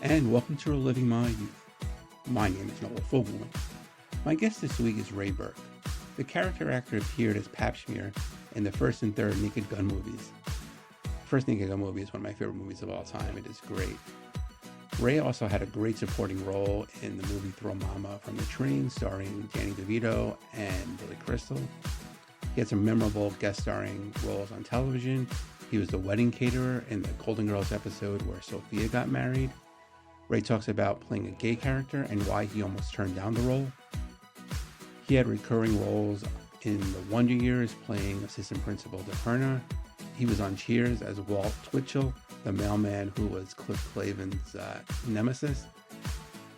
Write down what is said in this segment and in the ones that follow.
and welcome to Reliving My Youth. My name is Noel Fogelman. My guest this week is Raye Birk. The character actor appeared as Pahpshmir in the first and third Naked Gun movies. The first Naked Gun movie is one of my favorite movies of all time. It is great. Raye also had a great supporting role in the movie Throw Mama from the Train, starring Danny DeVito and Billy Crystal. He had some memorable guest starring roles on television. He was the wedding caterer in the Golden Girls episode where Sophia got married. Raye talks about playing a gay character and why he almost turned down the role. He had recurring roles in the Wonder Years, playing assistant principal Diperna. He was on Cheers as Walt Twitchell, the mailman who was Cliff Clavin's nemesis.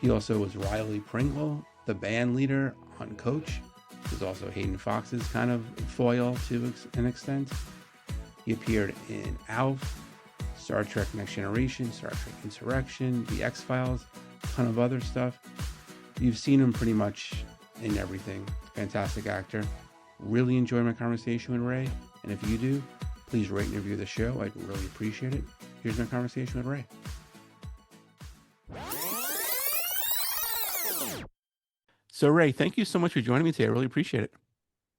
He also was Riley Pringle, the band leader on Coach. He was also Hayden Fox's kind of foil to an extent. He appeared in ALF, Star Trek Next Generation, Star Trek Insurrection, The X-Files, a ton of other stuff. You've seen him pretty much in everything. Fantastic actor. Really enjoyed my conversation with Raye. And if you do, please rate and review the show. I'd really appreciate it. Here's my conversation with Raye. So Raye, thank you so much for joining me today. I really appreciate it.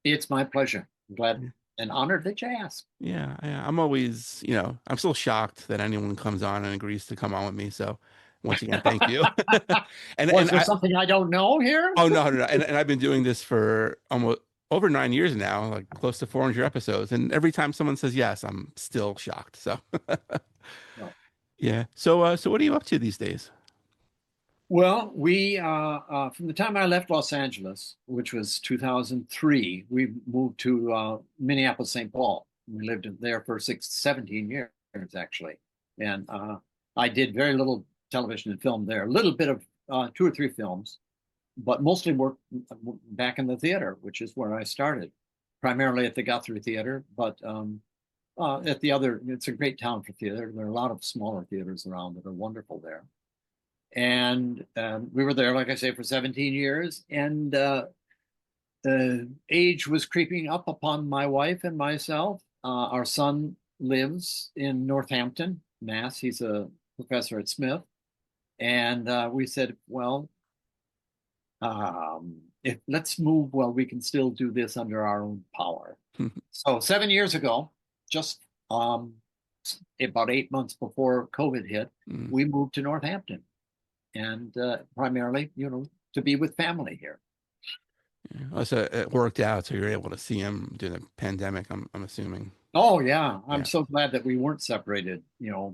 It's my pleasure. I'm glad and honored that you asked. Yeah, I'm always, I'm still shocked that anyone comes on and agrees to come on with me. So once again, thank you. Was there something I don't know here? Oh, no. And I've been doing this for almost over 9 years now, like close to 400 episodes. And every time someone says yes, I'm still shocked. So, No. Yeah. So what are you up to these days? Well, we from the time I left Los Angeles, which was 2003, we moved to Minneapolis, St. Paul. We lived there for 17 years, actually. And I did very little television and film there, a little bit of 2 or 3 films, but mostly worked back in the theater, which is where I started, primarily at the Guthrie Theater, but at the other, it's a great town for theater. There are a lot of smaller theaters around that are wonderful there. And we were there, like I say, for 17 years. And age was creeping up upon my wife and myself. Our son lives in Northampton, Mass. He's a professor at Smith. And we said, well, let's move while we can still do this under our own power. So 7 years ago, just about 8 months before COVID hit, we moved to Northampton. And primarily, to be with family here. Yeah. So it worked out. So you're able to see him during the pandemic, I'm assuming. Oh, yeah. I'm so glad that we weren't separated,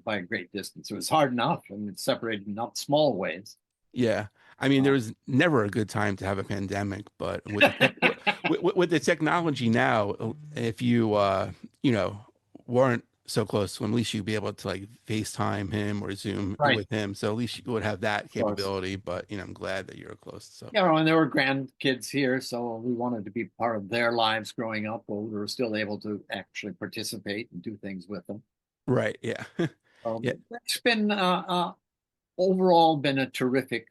by a great distance. It was hard enough, and it's separated in not small ways. Yeah. I mean, there was never a good time to have a pandemic, but with the technology now, if you, weren't so close to him, at least you'd be able to like FaceTime him or Zoom with him. So at least you would have that capability, but I'm glad that you're close. So and there were grandkids here, so we wanted to be part of their lives growing up, but we were still able to actually participate and do things with them. Right. Yeah. Yeah. It's been overall been a terrific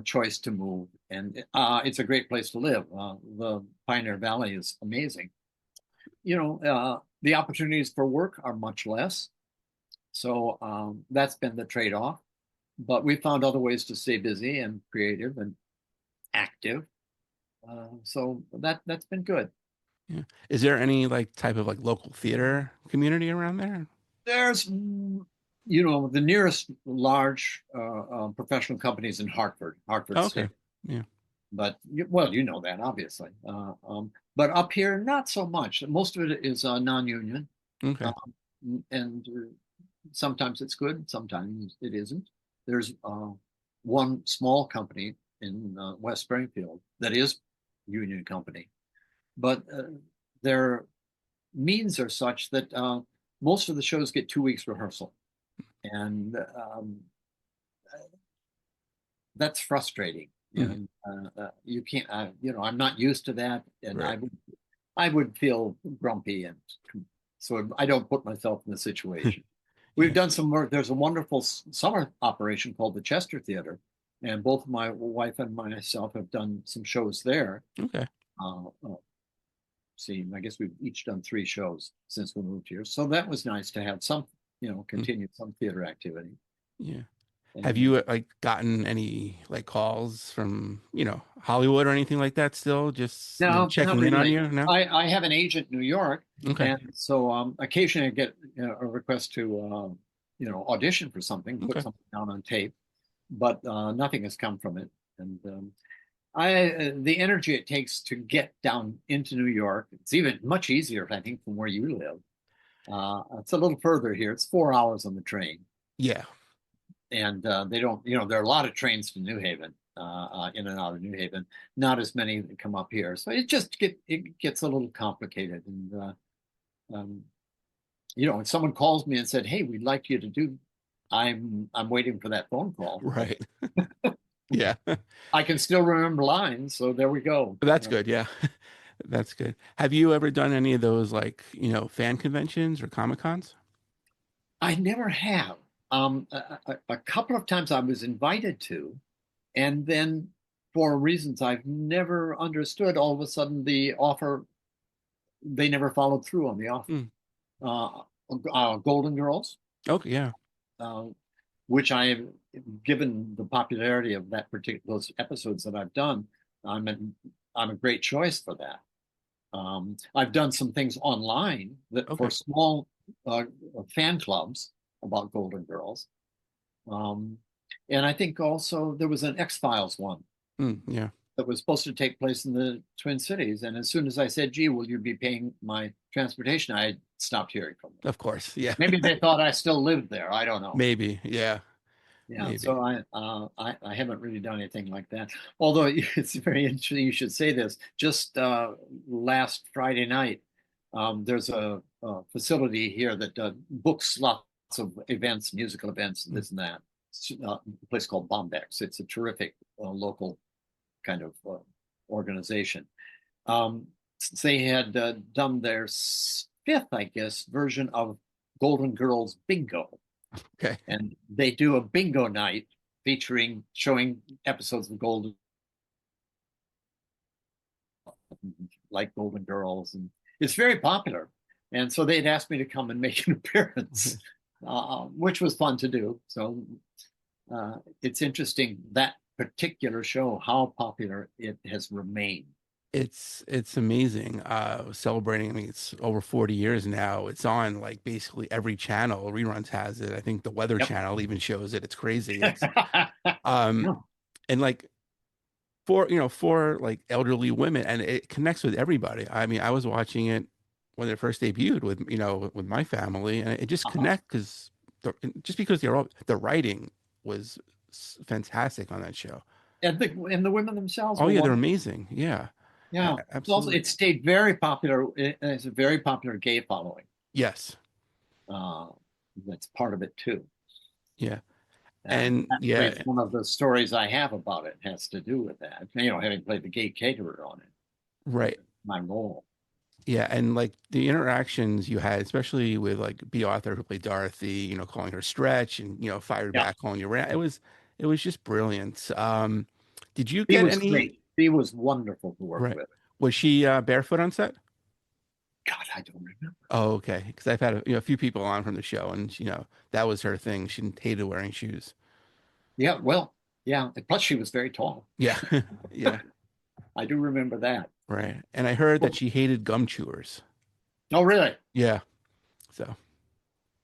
choice to move, and it's a great place to live. The Pioneer Valley is amazing. The opportunities for work are much less. So that's been the trade-off. But we found other ways to stay busy and creative and active. So that's been good. Yeah. Is there any type of local theater community around there? There's, the nearest large professional companies in Hartford State. Yeah. But, well, you know that, obviously. But up here, not so much. Most of it is non-union. Okay. And sometimes it's good, sometimes it isn't. There's one small company in West Springfield that is union company. But their means are such that most of the shows get 2 weeks rehearsal. And that's frustrating. And you can't, I'm not used to that, and I would feel grumpy, and so I don't put myself in the situation. We've done some work. There's a wonderful summer operation called the Chester Theater, and both my wife and myself have done some shows there. Okay. I guess we've each done 3 shows since we moved here, so that was nice to have some, continued some theater activity. Yeah. Have And you like gotten any like calls from, Hollywood or anything like that still? Just, no, not checking in on really. you? No? I have an agent in New York, Okay. and so occasionally I get a request to audition for something, put Okay. something down on tape, but nothing has come from it. And I the energy it takes to get down into New York, it's even much easier, I think, from where you live. It's a little further here. It's 4 hours on the train, Yeah. and they don't, there are a lot of trains to New Haven, in and out of New Haven, not as many that come up here. So it gets a little complicated. And um, if someone calls me and said, "Hey, we'd like you to do," I'm waiting for that phone call. Right. Yeah. I can still remember lines, so there we go. That's good. Yeah. That's good. Have you ever done any of those like, fan conventions or Comic Cons? I never have. A couple of times I was invited to, and then for reasons I've never understood, all of a sudden they never followed through on the offer. Mm. Golden Girls, Okay. Yeah. uh, which I have, given the popularity of those episodes that I've done, I'm a great choice for that. I've done some things online for Okay. small uh, fan clubs about Golden Girls. Um, and I think also there was an X-Files one Yeah. that was supposed to take place in the Twin Cities. And as soon as I said, "Gee, will you be paying my transportation?" I stopped hearing from them. Of course. Yeah. Maybe they thought I still lived there. I don't know. Maybe. Yeah. Yeah, Maybe. so I haven't really done anything like that. Although it's very interesting you should say this. Just last Friday night, there's a facility here that books lots of events, musical events, and this and that. It's a place called Bombex. It's a terrific local kind of organization. Um, they had done their fifth, I guess, version of Golden Girls Bingo. Okay. And they do a bingo night showing episodes of Golden, like Golden Girls, and it's very popular. And so they'd asked me to come and make an appearance, which was fun to do. So it's interesting that particular show, how popular it has remained. It's amazing. Celebrating, I mean, it's over 40 years now. It's on like basically every channel. Reruns has it. I think the Weather Yep. Channel even shows it. It's crazy. It's Yeah. and like for like elderly women, and it connects with everybody. I mean, I was watching it when it first debuted with my family, and it just Uh-huh. connect because the writing was fantastic on that show. And the women themselves Oh were yeah, they're wonderful. amazing. Yeah, Yeah. absolutely. It stayed very popular. It's a very popular gay following. Yes. Uh, that's part of it too. Yeah. And And actually, yeah, it's one of the stories I have about it has to do with that. Having played the gay caterer on it, right. my role. Yeah, and like the interactions you had, especially with like B. Arthur who played Dorothy, calling her Stretch and fired Yeah, back calling you Ran. It was just brilliant. Did you he get was any? great. He was wonderful to work Right. with. Was she barefoot on set? God, I don't remember. Oh, okay. Because I've had a few people on from the show, and that was her thing. She hated wearing shoes. Yeah, well, yeah. Plus, she was very tall. Yeah, yeah, I do remember that. right. And I heard that Well, she hated gum chewers. oh, really? Yeah. So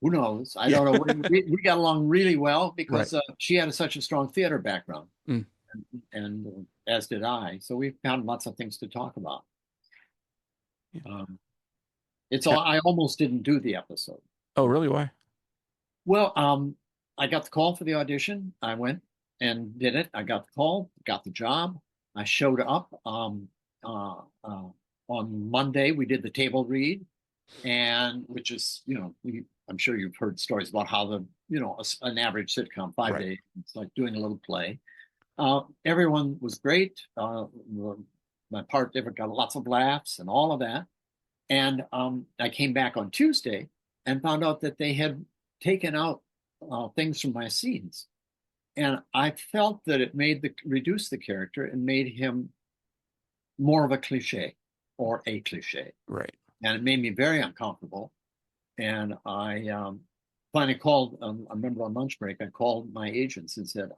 Who knows? I yeah, don't know. We got along really well right. because she had such a strong theater background, Mm, and as did I. So we found lots of things to talk about. yeah. Um, I almost didn't do the episode. Oh, really? Why? Well, I got the call for the audition. I went and did it. I got the call, got the job. I showed up on Monday. We did the table read, and which is, I'm sure you've heard stories about how an average sitcom, five Right. days, it's like doing a little play. Everyone was great. My part got lots of laughs and all of that. And I came back on Tuesday and found out that they had taken out things from my scenes. And I felt that it reduced the character and made him more of a cliche or a cliche. Right. And it made me very uncomfortable. And I finally called. I remember on lunch break, I called my agents and said,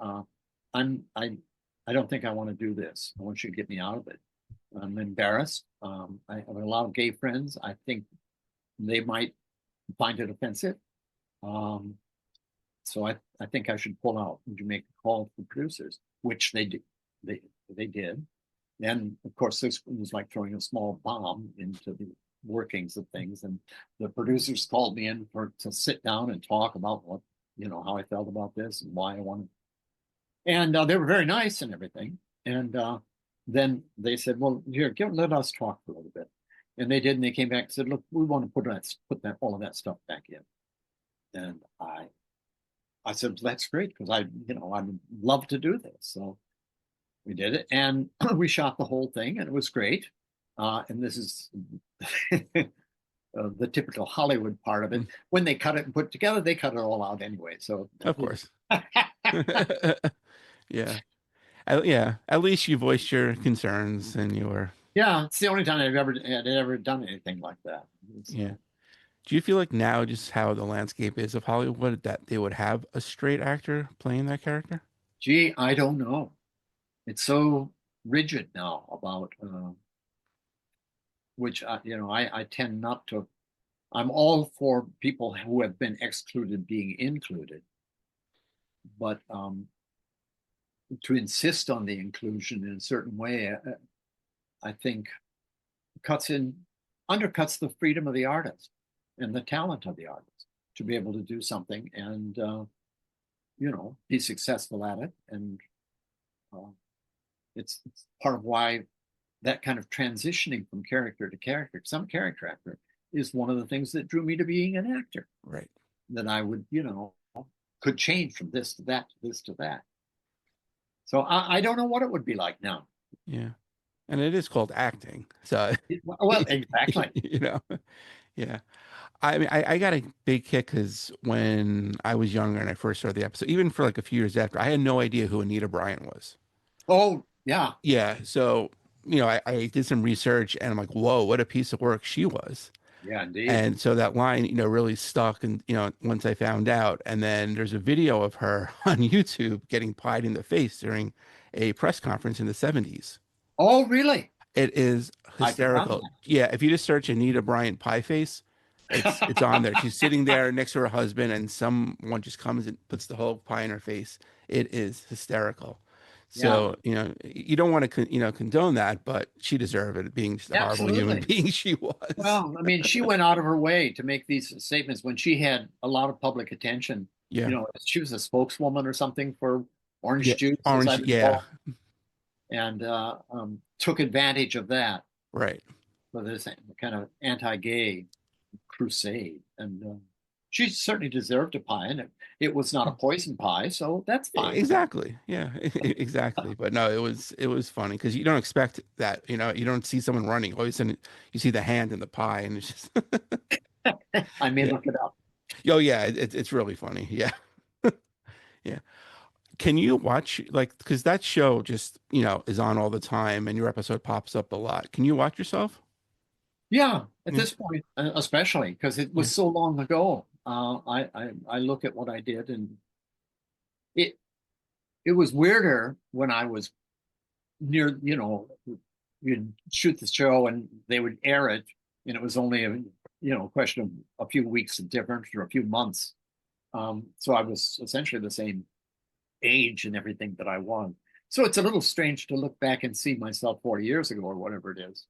"I'm I don't think I want to do this. I want you to get me out of it. I'm embarrassed. I have a lot of gay friends. I think they might find it offensive. Um, so I think I should pull out. Would you make a call to the producers?" Which they did. They did. And of course, this was like throwing a small bomb into the workings of things. And the producers called me in to sit down and talk about what, how I felt about this and why I wanted. And they were very nice and everything. And then they said, "Well, here, let us talk for a little bit." And they did. And they came back and said, "Look, we want to put that all of that stuff back in." And I said, "That's great, because I'd love to do this." So we did it, and we shot the whole thing, and it was great. And this is the typical Hollywood part of it. When they cut it and put it together, they cut it all out anyway. So Of course. Yeah. Yeah. At least you voiced your concerns and you were. Yeah, it's the only time I've ever done anything like that. Yeah. Do you feel like now, just how the landscape is of Hollywood, that they would have a straight actor playing that character? Gee, I don't know. It's so rigid now about which I tend not to. I'm all for people who have been excluded being included, but to insist on the inclusion in a certain way, I think undercuts the freedom of the artist and the talent of the artist to be able to do something and be successful at it. And it's part of why that kind of transitioning from character to character, some character actor, is one of the things that drew me to being an actor. Right. That I would, could change from this to that, to this to that. So I don't know what it would be like now. Yeah. And it is called acting. So, well, exactly. Yeah. I mean, I got a big kick because when I was younger and I first saw the episode, even for like a few years after, I had no idea who Anita Bryant was. Oh, yeah. Yeah. So, I did some research and I'm like, whoa, what a piece of work she was. Yeah, indeed. And so that line, really stuck. And, once I found out, and then there's a video of her on YouTube getting pied in the face during a press conference in the 70s. Oh, really? It is hysterical. Yeah. If you just search Anita Bryant pie face, it's on there. She's sitting there next to her husband, and someone just comes and puts the whole pie in her face. It is hysterical. So, you don't want to, condone that, but she deserved it, being just a horrible human being she was. Well, I mean, she went out of her way to make these statements when she had a lot of public attention. Yeah. She was a spokeswoman or something for orange juice. Orange, yeah. And took advantage of that. Right. For this kind of anti-gay crusade. And she certainly deserved a pie, and it was not a poison pie, so that's fine. Exactly. Yeah, exactly. But no, it was funny because you don't expect that. You don't see someone running. All of a sudden, you see the hand in the pie, and it's just. I may look it up. Oh yeah, it's really funny. Yeah, yeah. Can you watch, like, because that show just is on all the time, and your episode pops up a lot. Can you watch yourself? Yeah, at this point, especially because it was so long ago. I look at what I did, and it was weirder when I was near. You'd shoot the show and they would air it, and it was only a question of a few weeks of difference or a few months. So I was essentially the same age and everything that I was. So it's a little strange to look back and see myself 40 years ago or whatever it is.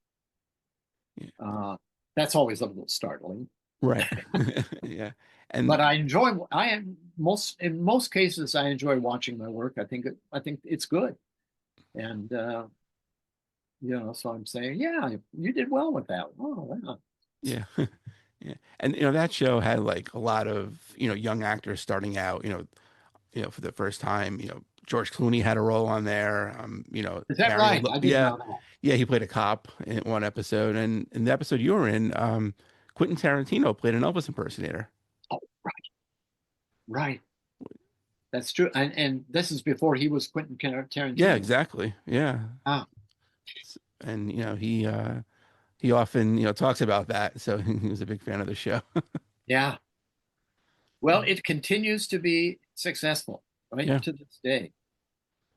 That's always a little startling. Right. Yeah. But in most cases, I enjoy watching my work. I think it's good. And, so I'm saying, yeah, you did well with that. Oh, wow. Yeah. Yeah. And, that show had like a lot of, young actors starting out, for the first time. George Clooney had a role on there. Is that right? I didn't know that. Yeah, he played a cop in one episode, and in the episode you were in, Quentin Tarantino played an Elvis impersonator. Oh, right. That's true. And this is before he was Quentin Tarantino. Yeah, exactly. Yeah. Ah. And he often talks about that, so he was a big fan of the show. Yeah. Well, it continues to be successful right Yeah. to this day.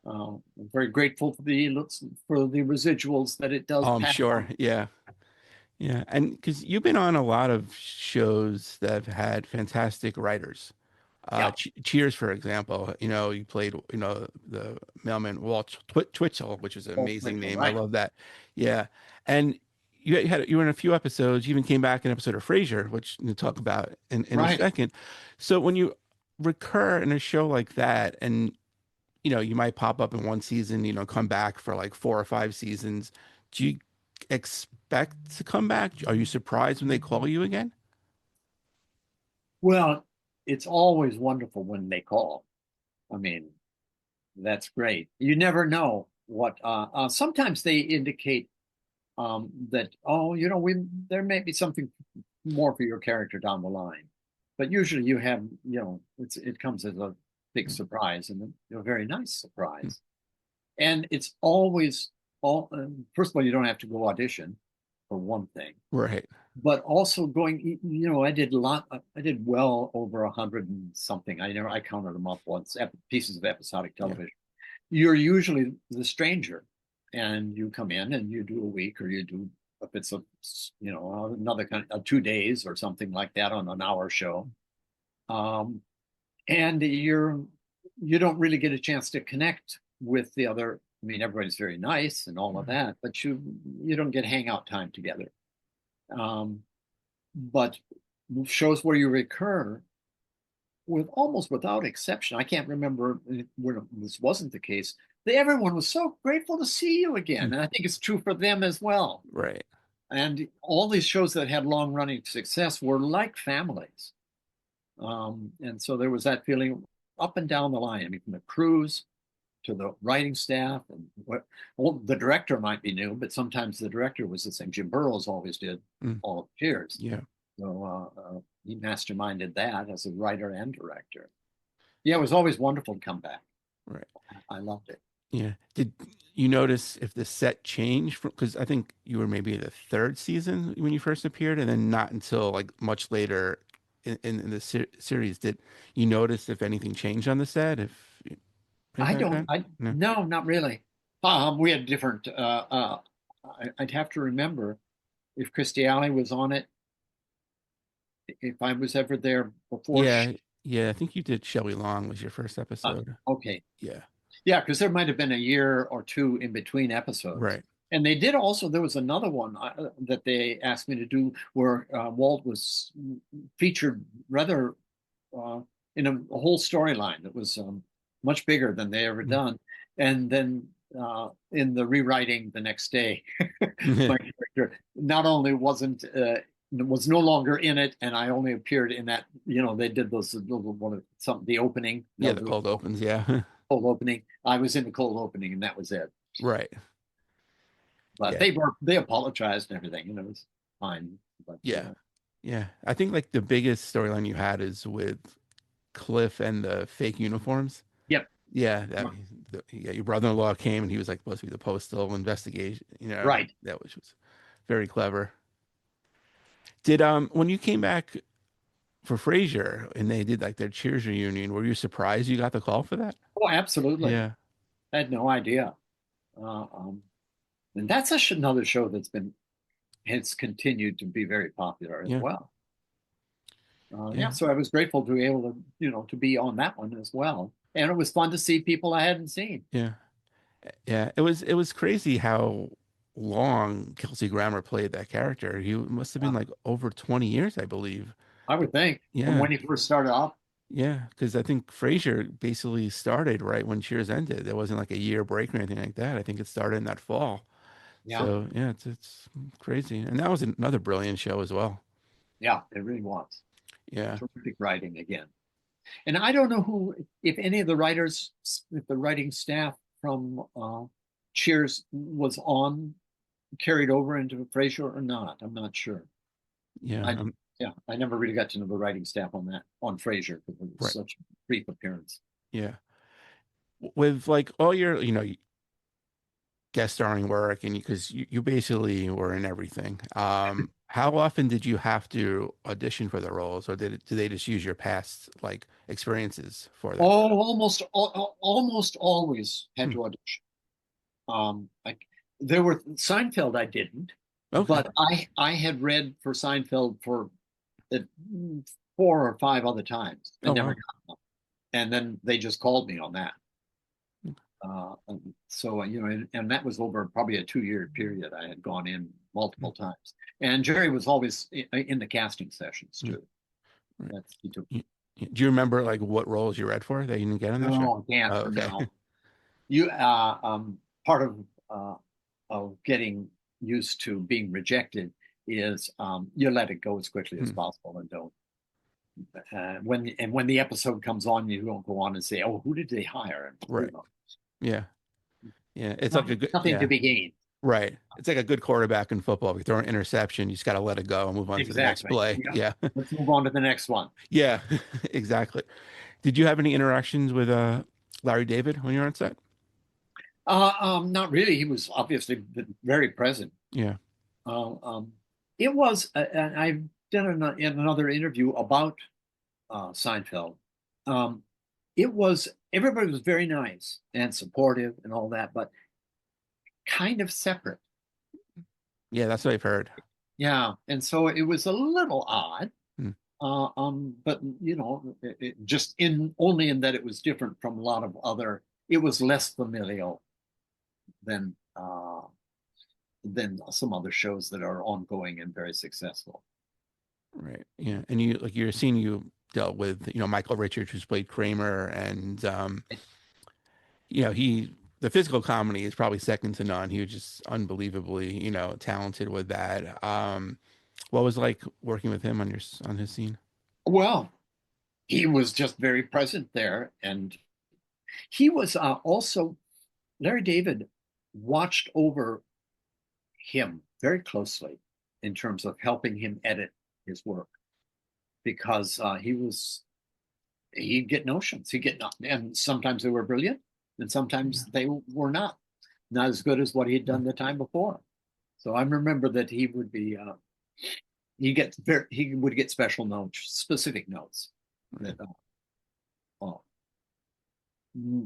I'm very grateful for the residuals that it does Oh, I'm pass sure. on. Yeah. Yeah. And because you've been on a lot of shows that have had fantastic writers. Yeah, Cheers, for example, you played, the mailman Walt Twitchell, which is an Walt amazing Twitchell, name. I right, love that. Yeah. And you were in a few episodes, you even came back in an episode of Frasier, which we'll talk about in a right. second. So when you recur in a show like that, and you might pop up in one season, come back for like 4 or 5 seasons. Do you expect to come back? Are you surprised when they call you again? Well, it's always wonderful when they call. I mean, that's great. You never know what. Sometimes they indicate that, oh, we there may be something more for your character down the line, but usually it comes as a big surprise and a very nice surprise. And it's always first of all, you don't have to go audition for one thing, Right. but also going, I did well over 100 and something. I counted them up once, pieces of episodic Yeah. television. You're usually the stranger, and you come in and you do a week, or you do, if it's another kind of 2 days or something like that on an hour show. Um, and you don't really get a chance to connect with the other. I mean, everybody's very nice and all of that, but you don't get hangout time together. Um, but shows where you recur, with almost without exception, I can't remember when this wasn't the case. Everyone was so grateful to see you again, and I think it's true for them as well. Right. And all these shows that had long running success were like families. And so there was that feeling up and down the line. I mean, from the crews to the writing staff, and the director might be new, but sometimes the director was the same. Jim Burrows always did Mm. all of Cheers. Yeah. So he masterminded that as a writer and director. Yeah, it was always wonderful to come back. Right. I loved it. Yeah. Did you notice if the set changed because I think you were maybe the third season when you first appeared, and then not until like much later in the series did you notice if anything changed on the set? If I anything like don't, that? I No. No, not really. We had different. I'd have to remember if Christy Alley was on it, if I was ever there before. Yeah. Yeah. I think you did Shelley Long was your first Uh, episode. okay, Yeah. yeah, because there might have been a year or two in between episodes. Right. And they did also, there was another one that they asked me to do where Walt was featured rather uh, in a whole storyline that was much bigger than they ever done. And then in the rewriting the next day, my character not only was no longer in it, and I only appeared in that. They did those little one of some the opening. Yeah, They'll the do cold opens. Yeah. cold opening. I was in the cold opening, and that was it. Right. But Yeah. they apologized and everything. It was fine. But Yeah. Yeah. I think like the biggest storyline you had is with Cliff and the fake uniforms. yep, Yeah, yeah, your brother-in-law came and he was like supposed to be the postal investigation, right. that was very clever. Did when you came back for Frasier and they did like their Cheers reunion, were you surprised you got the call for that? Oh, absolutely. Yeah. I had no idea. Uh, um, and that's another show has continued to be very popular as Yeah. well. Yeah, Yeah. so I was grateful to be able to, to be on that one as well. And it was fun to see people I hadn't seen. Yeah. Yeah. It was crazy how long Kelsey Grammer played that character. He must have been like over 20 years, I believe. I would think from Yeah. when he first started off. Yeah, because I think Frasier basically started right when Cheers ended. There wasn't like a year break or anything like that. I think it started in that fall. Yeah, So yeah, it's crazy. And that was another brilliant show as well. yeah, it really was. Yeah. Terrific writing again. And I don't know if any of the writers, if the writing staff from Cheers was carried over into Frasier or not. I'm not sure. Yeah. I Yeah, I never really got to know the writing staff on Frasier because it was Right. such a brief appearance. Yeah. With like all your, guest starring work and because you basically were in everything. How often did you have to audition for the roles, or do they just use your past like experiences for that? Oh, almost always had Hmm. to audition. Like there were Seinfeld I didn't, Okay. but I had read for Seinfeld for uh, 4 or 5 other times Oh and never wow. got them. And then they just called me on that. So and that was over probably a 2-year period. I had gone in multiple times, and Jerry was always in the casting sessions Mm. too. Right. That's he took. Do you remember like what roles you read for that you didn't get on that show? No, I can't Oh, okay. no. You part of getting used to being rejected is you let it go as quickly as Hmm. possible and don't when the episode comes on, you don't go on and say, oh, who did they hire? And who Right. knows? Yeah. Yeah. It's like a Nothing, good, nothing to yeah. be gained. Right. It's like a good quarterback in football. If you throw an interception, you just got to let it go and move on to the next Exactly. play. Yeah. Yeah. Let's move on to the next one. Yeah. Exactly. Did you have any interactions with Larry David when you were on set? Not really. He was obviously very present. Yeah. Uh, um, it was, and I've done in another interview about Seinfeld. Um, it was everybody was very nice and supportive and all that, but kind of separate. Yeah, that's what I've heard. Yeah, and so it was a little odd. Hmm. But just in only in that it was different from a lot of other. It was less familial than some other shows that are ongoing and very successful. Right. Yeah. And you like you're seeing you dealt with, Michael Richards, who's played Kramer, and the physical comedy is probably second to none. He was just unbelievably, talented with that. What was it like working with him on his scene? Well, he was just very present there, and he was also Larry David watched over him very closely in terms of helping him edit his work because he'd get notions, he'd get and sometimes they were brilliant, and sometimes they were not as good as what he had done the time before. So I remember that he would be he would get special notes, specific notes that uh,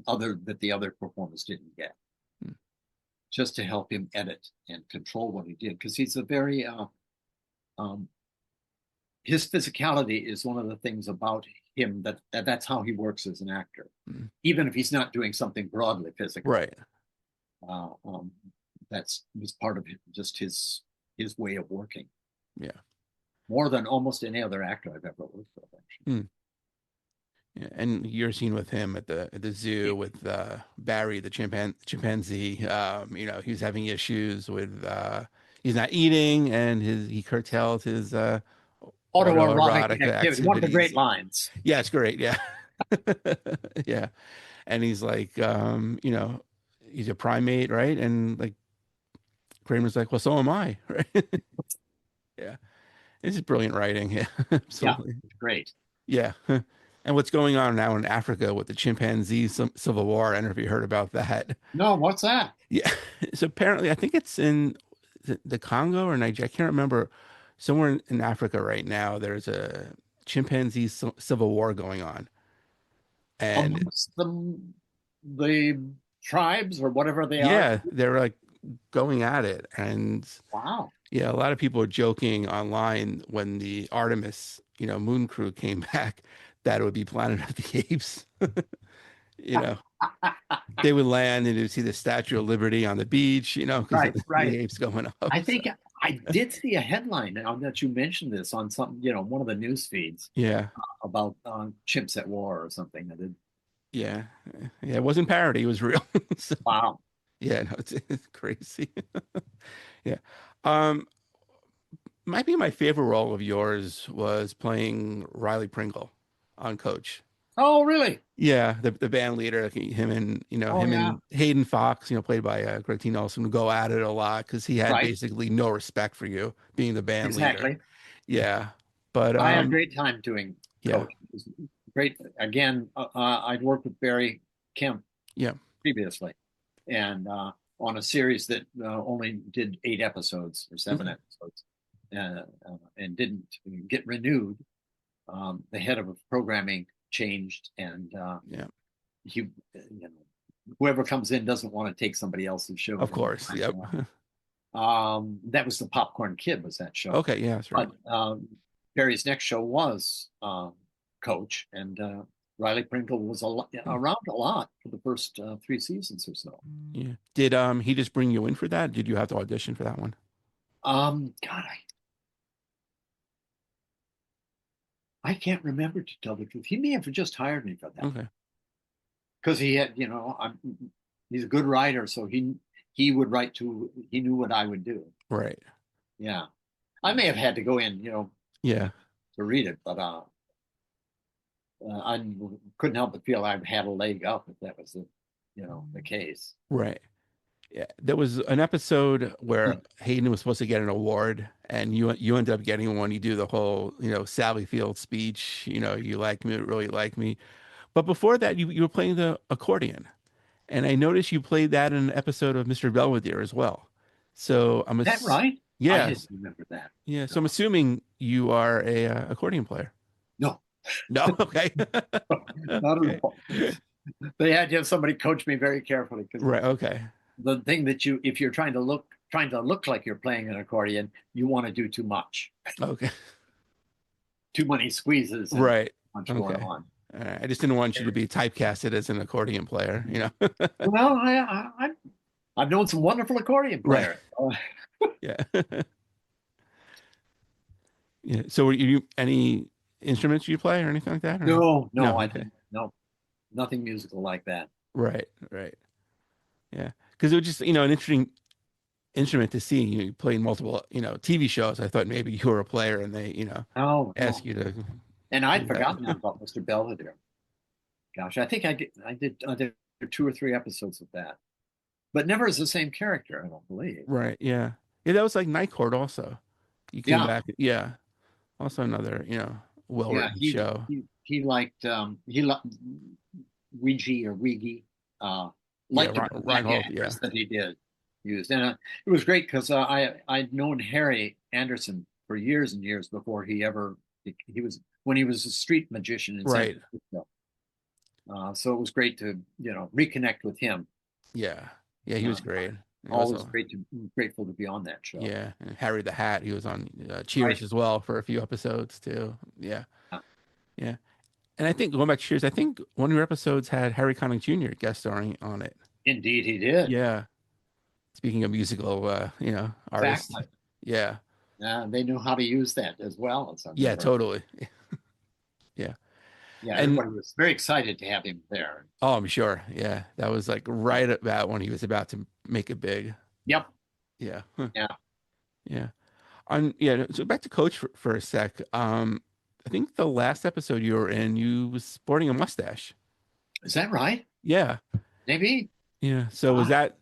other that the other performers didn't get, Hmm. just to help him edit and control what he did because he's a very um, his physicality is one of the things about him that's how he works as an actor, Hmm. even if he's not doing something broadly physical. Right. Uh, um, that's was part of just his way of working Yeah. more than almost any other actor I've ever worked with. Actually, Hmm. Yeah. And you're seen with him at the zoo with Barry, the chimpanzee. He was having issues with he's not eating, and he curtailed his autoerotic autoerotic activity, one of the great activities. lines. Yeah, it's great. Yeah. Yeah. And he's like, he's a primate, right? And like Kramer's like, well, so am I, right? Yeah. This is brilliant writing. Yeah, Yeah, absolutely. it's great. Yeah. And what's going on now in Africa with the chimpanzee civil war? I don't know if you heard about that. No, what's that? Yeah. So apparently, I think it's in the Congo or Nigeria. I can't remember. Somewhere in Africa right now, there's a chimpanzee civil war going on. And Amongst the tribes or whatever they are. yeah, they're like going at it. And Wow. yeah, a lot of people are joking online when the Artemis, moon crew came back that it would be Planet of the Apes. You know, they would land and you'd see the Statue of Liberty on the beach, because of Right, the right. apes going up. I So, think I did see a headline now that you mentioned this on some, one of the news feeds yeah, about chimps at war or something. That did. yeah, yeah. It wasn't parody; it was real. So, Wow. yeah, no, it's crazy. Yeah. Um, Might be my favorite role of yours was playing Riley Pringle on Coach. Oh, really? Yeah, the band leader, like, him and Oh, him yeah. and Hayden Fox, played by Greg T. Nelson, would go at it a lot because he had Right. basically no respect for you being the band leader. Exactly. Yeah, but I had a great time doing yeah, Coach. It was great. Again, I'd worked with Barry Kemp yeah, previously, and on a series that only did 8 episodes or 7 okay, episodes. and didn't get renewed. The head of programming changed, and he, whoever comes in doesn't want to take somebody else's show. Of course, yep. That was the Popcorn Kid, was that show? Okay, yeah, that's right. But Barry's next show was Coach, and Riley Pringle was around a lot for the first 3 seasons or so. Yeah. Did he just bring you in for that? Did you have to audition for that one? God, I can't remember, to tell the truth. He may have just hired me for that. Okay. Because he had, he's a good writer, so he would write he knew what I would do. Right. Yeah. I may have had to go in, yeah, to read it, but I couldn't help but feel I had a leg up if that was the case. Right. Yeah, there was an episode where Hayden was supposed to get an award, and you ended up getting one. You do the whole, Sally Field speech. You like me, really like me. But before that, you were playing the accordion, and I noticed you played that in an episode of Mr. Belvedere as well. So Is that right? Yeah, I didn't remember that. Yeah, so I'm assuming you are a accordion player. No. No, okay. Not at all. They had to have somebody coach me very carefully. Right. Okay. The thing that if you're trying to look like you're playing an accordion, you want to do too much. Okay. Too many squeezes. Right. Much going on. I just didn't want you to be typecasted as an accordion player, Well, I've known some wonderful accordion players. Right. Yeah. Yeah. So were you any instruments you play or anything like that? Or? No, I didn't. No, nothing musical like that. Right. Yeah. Because it was just, an interesting instrument to see. You played multiple, TV shows. I thought maybe you were a player and they, ask you to. And I'd forgotten about Mr. Belvedere. Gosh, I think I did 2 or 3 episodes of that, but never as the same character, I don't believe. Right. Yeah. Yeah. That was like Night Court also. You came back. Yeah. Also another, well-written show. He liked Ouija or Ouija. Reinhold, that he used, and it was great because I'd known Harry Anderson for years and years before he was when he was a street magician in San Francisco. So it was great to reconnect with him. Yeah, he was great. Always grateful to be on that show. Yeah, and Harry the Hat, he was on Cheers as well for a few episodes too. Yeah. And I think going back to Cheers, I think one of your episodes had Harry Connick Jr. guest starring on it. Indeed, he did. Yeah. Speaking of musical, artists. Exactly. Yeah. They knew how to use that as well. Yeah, totally. Yeah. Yeah, everybody was very excited to have him there. Oh, I'm sure. Yeah, that was like right about when he was about to make it big. Yep. Yeah. Yeah. So back to Coach for a sec. I think the last episode you were in, you was sporting a mustache. Is that right? Yeah. Maybe. Yeah. So was that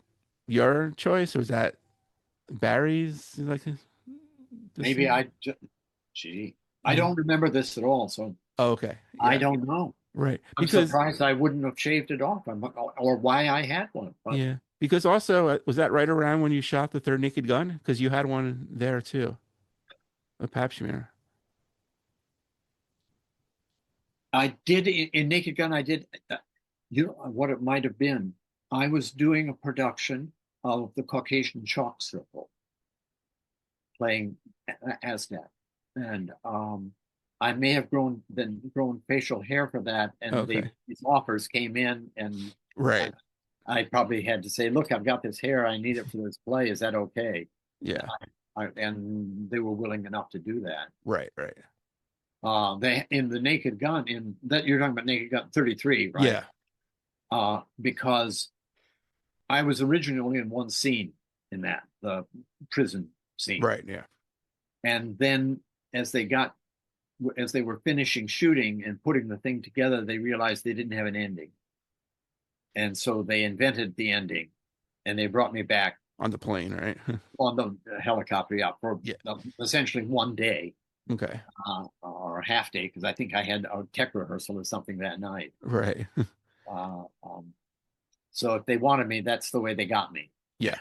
your choice, or was that Barry's? Maybe I don't remember this at all. So. Oh, okay. Yeah. I don't know. Right. I'm surprised I wouldn't have shaved it off, or why I had one. But. Yeah. Because also, was that right around when you shot the third Naked Gun? Because you had one there too, a Pahpshmir. I did in Naked Gun. I did, what it might have been. I was doing a production of the Caucasian Chalk Circle, playing as that, and I may have grown facial hair for that, and these offers came in, and right. I probably had to say, "Look, I've got this hair. I need it for this play. Is that okay?" Yeah. And they were willing enough to do that. Right. They in the Naked Gun you're talking about Naked Gun 33, right? Yeah. Because I was originally in one scene in that, the prison scene. Right. Yeah. And then as they were finishing shooting and putting the thing together, they realized they didn't have an ending. And so they invented the ending, and they brought me back on the plane, right? On the helicopter, for essentially one day. Okay. Or a half day, because I think I had a tech rehearsal or something that night. Right. So if they wanted me, that's the way they got me. Yeah.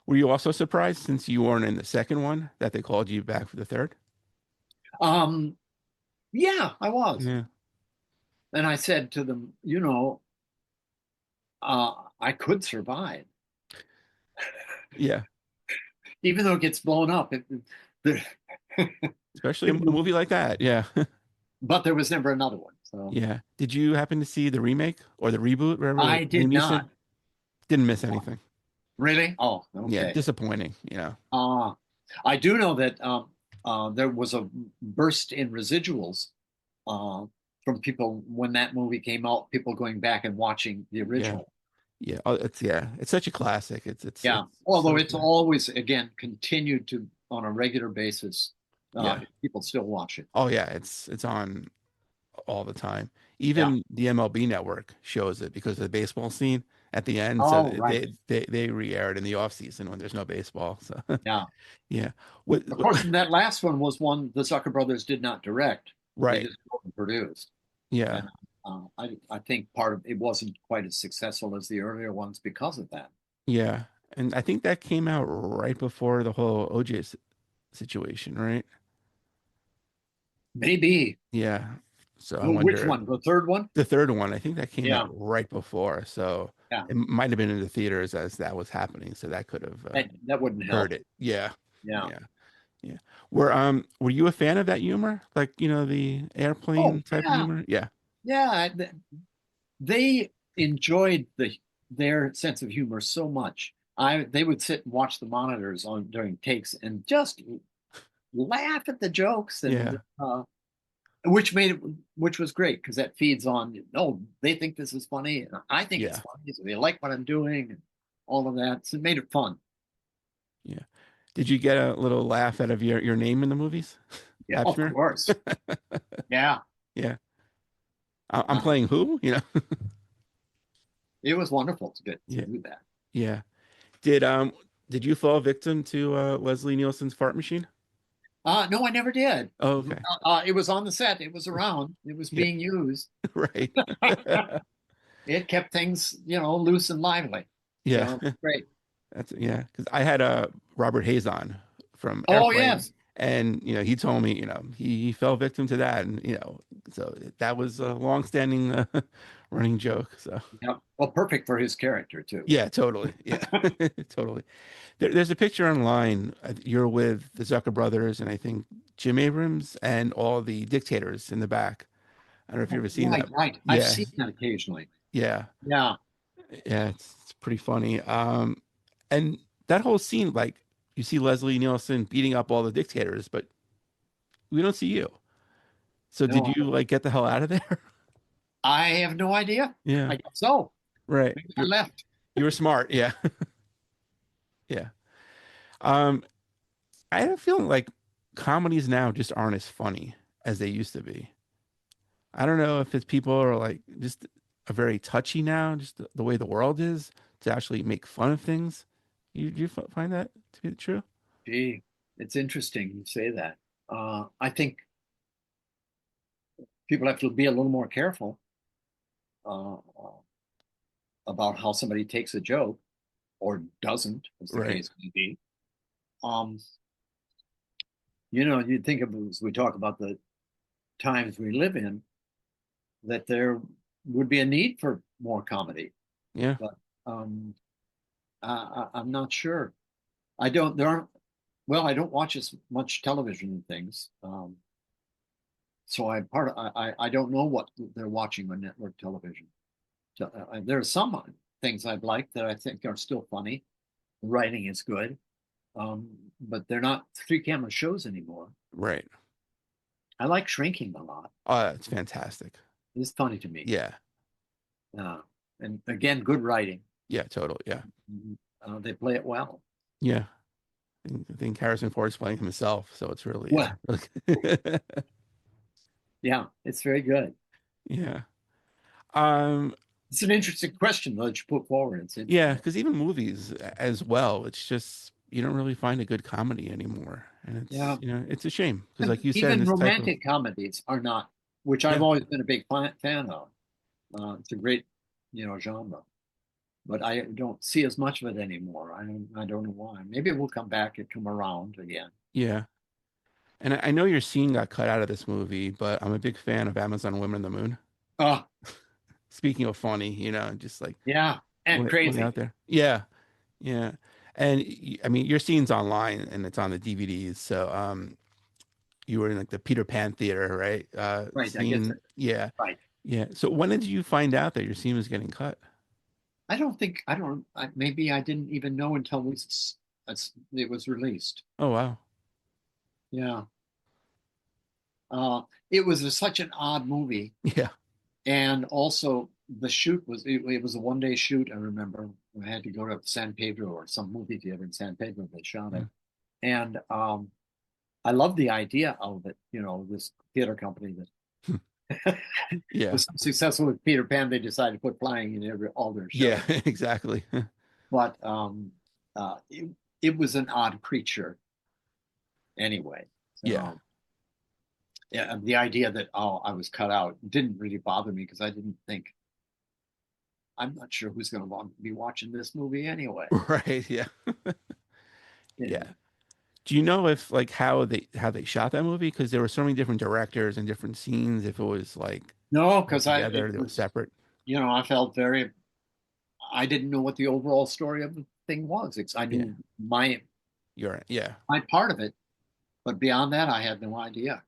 Were you also surprised since you weren't in the second one that they called you back for the third? Um, yeah, I was. Yeah. And I said to them, I could survive. Yeah. Even though it gets blown up. The, Especially a it was, movie like that. Yeah. but there was never another one. So Yeah. Did you happen to see the remake or the reboot, whatever, with I did Liam Neeson? not. Didn't miss anything. Really? Oh, Yeah, okay. disappointing, Uh, I do know that there was a burst in residuals uh, from people when that movie came out, people going back and watching the Yeah. original. Yeah. Oh, it's such a classic. Yeah. It's Although so it's good. always, again, continued to on a regular basis. Yeah. People still watch it. Oh yeah, it's on all the time. Yeah. Even the MLB network shows it because of the baseball scene at the end. So Oh, right. they re-air it in the off season when there's no baseball. So Yeah. yeah. What, Of what course, that last one was one the Zucker brothers did not direct. They right. just wrote and produced. Yeah. And I think part of it wasn't quite as successful as the earlier ones because of that. Yeah. And I think that came out right before the whole OJ situation, right? Maybe. Yeah. So I Well, which wonder one? The third one? the third one, I think that came out Yeah. right before. So Yeah. it might have been in the theaters as that was happening. So that could have That wouldn't hurt help. it. Yeah. Yeah. Yeah. Yeah. Were you a fan of that humor? Like, the Oh, airplane type of yeah. humor? Yeah. Yeah. They enjoyed their sense of humor so much. They would sit and watch the monitors on during takes and just laugh at the jokes and Yeah. which was great because that feeds on, oh, they think this is funny and I think it's Yeah. funny, so they like what I'm doing and all of that. So it made it fun. Yeah. Did you get a little laugh out of your name in the movies? Yeah, of Pahpshmir? course. Yeah. Yeah. I'm Uh, playing who? it was wonderful to get to Yeah. do that. Yeah. Did you fall victim to Leslie Nielsen's fart machine? No, I never did. Oh, okay. It was on the set. It was around. It was Yeah. being used. Right. It kept things, loose and lively. Yeah. So great. That's yeah, because I had Robert Hayes on from Oh Airplane, yes. and he told me he fell victim to that, and so that was a long-standing running joke. So Yeah. Well, perfect for his character too. yeah, totally, yeah, totally. There's a picture online. You're with the Zucker brothers, and I think Jim Abrams and all the dictators in the back. I don't know if you've ever seen Right, that. right. I've Yeah, seen that occasionally. yeah, Yeah. yeah. It's pretty funny. And that whole scene, like you see Leslie Nielsen beating up all the dictators, but we don't see you. So did No, you like get the hell out of there? I have no idea. Yeah, I guess so. right. Maybe I left. You were smart. Yeah, yeah. Um, I have a feeling like comedies now just aren't as funny as they used to be. I don't know if it's people are like just are very touchy now, just the way the world is to actually make fun of things. You find that to be true? Gee, it's interesting you say that. I think people have to be a little more careful about how somebody takes a joke or doesn't, as the Right. case may be. Um, you think of as we talk about the times we live in, that there would be a need for more comedy, Yeah. but um, I'm not sure. I don't. There aren't. Well, I don't watch as much television and things, so I don't know what they're watching on network television. There are some things I've liked that I think are still funny. The writing is good, but they're not three camera shows anymore. Right. I like Shrinking a lot. Oh, it's fantastic. It's funny to me. Yeah. Uh, and again, good writing. Yeah, totally. Yeah. They play it well. Yeah. I think Harrison Ford's playing himself, so it's really, Well, yeah, it's very good. yeah. Um, It's an interesting question though, that you put forward. It's yeah, interesting. because even movies as well, it's just you don't really find a good comedy anymore. And Yeah, it's a shame because and like you said, even this type of romantic comedies are not, which I've yeah, always been a big fan of. It's a great, genre. but I don't see as much of it anymore. I don't know why. Maybe it will come back and come around again. Yeah. And I know your scene got cut out of this movie, but I'm a big fan of Amazon Women on the Moon. Oh, Speaking of funny, just like yeah, and putting it crazy. out there. Yeah. Yeah. And I mean, your scene's online and it's on the DVDs. So, you were in like the Peter Pan theater, right? Right, I guess Scene. Yeah. right. Yeah. So when did you find out that your scene was getting cut? I don't. Maybe I didn't even know until it was released. Oh, wow. Yeah, it was such an odd movie, Yeah. and also the shoot it was a 1 day shoot. I remember I had to go to San Pedro or some movie theater in San Pedro. They shot Yeah. it, and I love the idea of it. This theater company that Yeah. was so successful with Peter Pan, they decided to put flying in all their Yeah. shows. Exactly. But it was an odd creature anyway. Yeah. So yeah, the idea that I was cut out didn't really bother me because I didn't think I'm not sure who's going to be watching this movie anyway. Right. Yeah. Yeah. Yeah. Do you know if like how they shot that movie? Because there were so many different directors and different scenes. If it was like No, all because it together, they were was, separate. I felt I didn't know what the overall story of the thing was. I Yeah. knew You're right. Yeah. my part of it, but beyond that, I had no idea.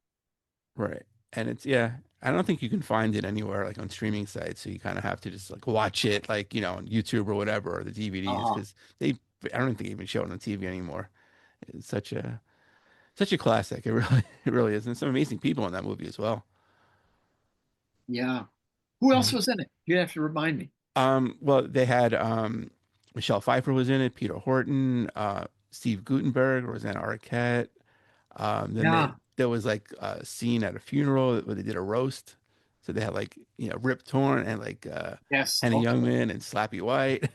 Right. And it's yeah. I don't think you can find it anywhere like on streaming sites. So you kind of have to just like watch it like on YouTube or whatever or the DVDs Uh-huh. because I don't think they even show it on TV anymore. It's such a classic. It really it really is. And some amazing people in that movie as well. Yeah. Who else Yeah. was in it? You have to remind me. Well, they had Michelle Pfeiffer was in it, Peter Horton, Steve Guttenberg, Rosanna Arquette. Then Yeah. there was like a scene at a funeral where they did a roast. So they had like, Rip Torn and like Yes. Henny Okay. Youngman and Slappy White.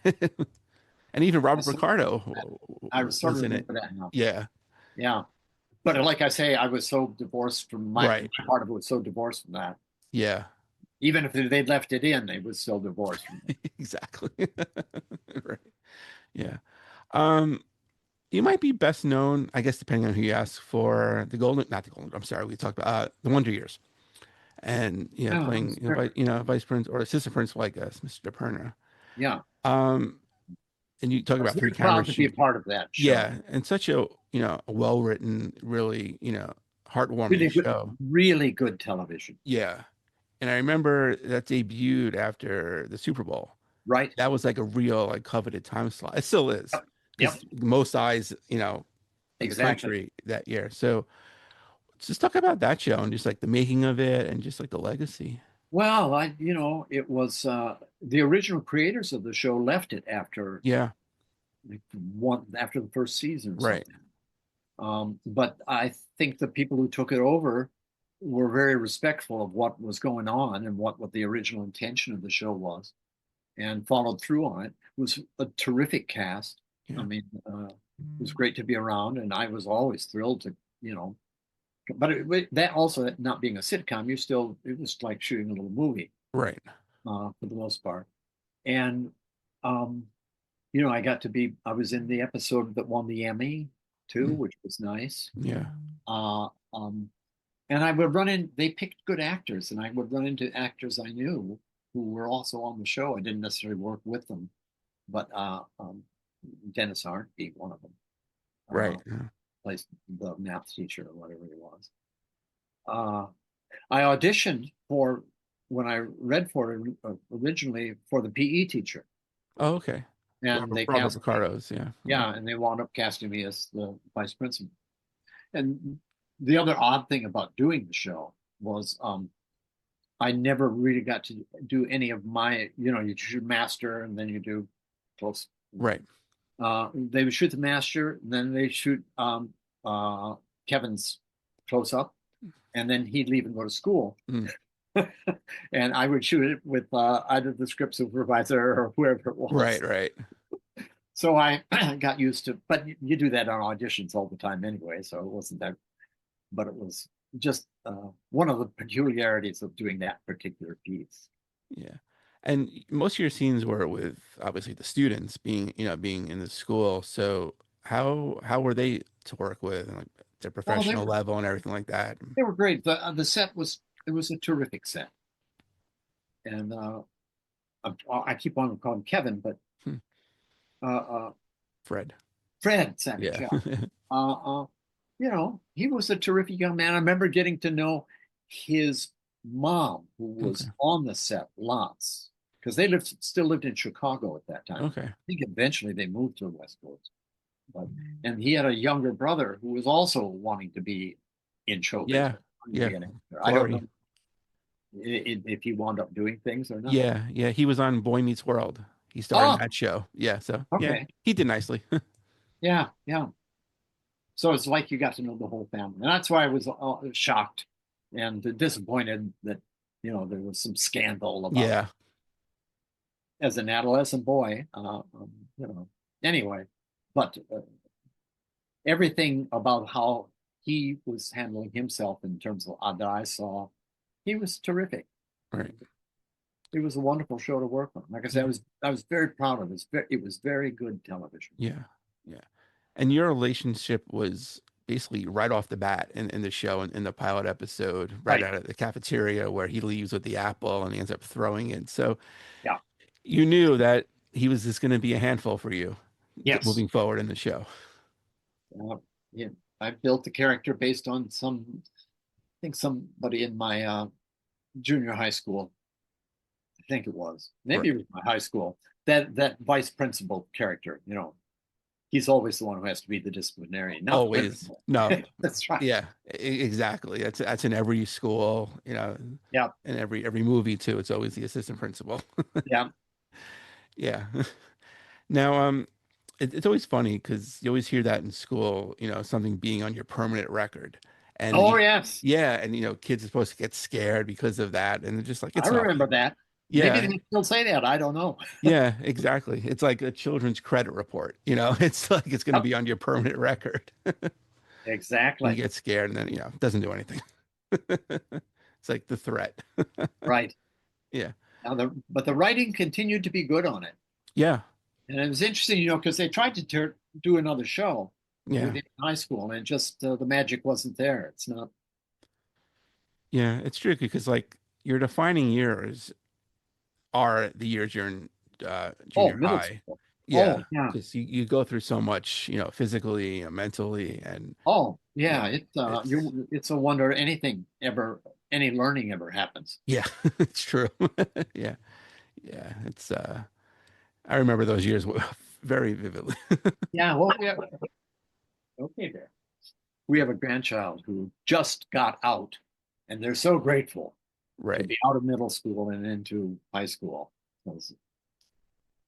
And even I Robert sort of Ricardo remember that. I sort of was in it. remember that now. Yeah, Yeah. But like I say, I was so divorced from right. my part of it was so divorced from that. Yeah, Even if they'd left it in, it was still divorced from it. exactly. Right. Yeah. Um, you might be best known, I guess, depending on who you ask, for not the Golden, I'm sorry, we talked about the Wonder Years. And Oh, that playing was terrific. vice prince or assistant principal, I guess, Mr. Diperna. Yeah. Um, and you talk I was about three very camera proud to be a shoot. part of that show. Yeah, and such a a well-written, really heartwarming Really good, show. really good television. Yeah, and I remember that debuted after the Super Bowl. Right? That was like a real like coveted time slot. It still is Yep. Yep. because most eyes in the Exactly. country that year. So just talk about that show and just like the making of it and just like the legacy. Well, it was the original creators of the show left it after Yeah, after the first season or right. something. But I think the people who took it over were very respectful of what was going on and what the original intention of the show was, and followed through on it. It was a terrific cast. I Yeah, mean, it was great to be around, and I was always thrilled to, but that also not being a sitcom, it was like shooting a little movie right. for the most part. And um, I was in the episode that won the Emmy too, Mm, which was nice. yeah, Uh, um, and they picked good actors, and I would run into actors I knew who were also on the show. I didn't necessarily work with them, but Dennis Arndt being one of them, right. uh, plays the math teacher or whatever he was. Uh, I auditioned when I read for it originally for the PE teacher, Oh, okay. and they Robert cast me. Ricardo's, yeah. Yeah, and they wound up casting me as the vice principal. And the other odd thing about doing the show was I never really got to do any of you shoot master and then you do close. Right. They would shoot the master, and then they shoot Kevin's close up, and then he'd leave and go to school. Mm, And I would shoot it with either the script supervisor or whoever it was. right, right. So I got used to, but you do that on auditions all the time anyway. So it wasn't that, but it was just one of the peculiarities of doing that particular piece. Yeah. And most of your scenes were with obviously the students being in the school. So how were they to work with, and like their Well, professional level and everything like that? they were great. The set was it was a terrific set, and I keep on calling him Kevin, but Hmm. uh, uh, Fred. Fred Savage. Yeah. Yeah. You know, he was a terrific young man. I remember getting to know his mom, who Okay. was on the set lots, because they still lived in Chicago at that time. Okay. I think eventually they moved to the West Coast. But and he had a younger brother who was also wanting to be in show Yeah. business, wanting to Yeah. be an actor. I don't Corey. know if he wound up doing things or not. Yeah. Yeah. He was on Boy Meets World. He starred in Oh, that show. Yeah. So yeah, okay. he did nicely. Yeah, yeah. So it's like you got to know the whole family. And that's why I was shocked and disappointed that, there was some scandal about Yeah. as an adolescent boy, anyway. But everything about how he was handling himself in terms of that I saw, he was terrific. Right. It was a wonderful show to work on. Like I said, Yeah. I was very proud of it. It was very good television. Yeah. Yeah. And your relationship was basically right off the bat in the show, in the pilot episode, right Right. out of the cafeteria where he leaves with the apple and he ends up throwing it. So Yeah. you knew that he was just going to be a handful for you Yes. moving forward in the show. Yeah. I built the character based on I think somebody in my junior high school. I think it was. Right. Maybe it was my high school. That vice principal character, he's always the one who has to be the disciplinarian, not the Always. principal. No. That's right. Yeah, exactly. That's in every school, Yeah. in every movie too. It's always the assistant principal. Yeah. Yeah. Now, it's always funny because you always hear that in school, something being on your permanent record. And Oh, yes. yeah, and kids are supposed to get scared because of that. And they're just like, I it's remember nothing. that. Maybe Yeah, they still say that. I don't know. yeah, exactly. It's like a children's credit report, It's like it's going to Yep. be on your permanent record. And you Exactly. get scared and then, it doesn't do anything. It's like the threat. Right. Yeah. But the writing continued to be good on it. Yeah. And it was interesting, because they tried to do another show Yeah. within high school, and just the magic wasn't there. It's not. Yeah. It's tricky because like your defining years are the years you're in Oh, junior middle high. school. Yeah. Oh, yeah. Because you go through so much, physically and mentally. And Oh, yeah. yeah, it's, It's a wonder any learning ever happens. yeah, it's true. Yeah. Yeah. I remember those years very vividly. Yeah. Well, yeah. Okay, there. We have a grandchild who just got out, and they're so grateful to Right. be out of middle school and into high school. Because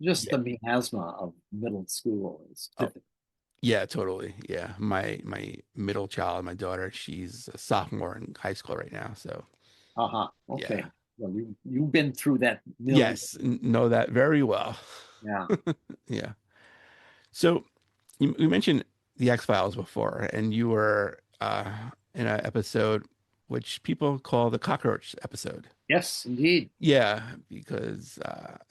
just Yeah. the miasma of middle school is Oh, difficult. yeah, totally. Yeah. My middle child, my daughter, she's a sophomore in high school right now. So Uh-huh. yeah. Okay. Well, you've been through that million. Yes, know that very well. Yeah. Yeah. So you mentioned the X-Files before, and you were in an episode which people call the cockroach episode. Yes, indeed. Yeah, because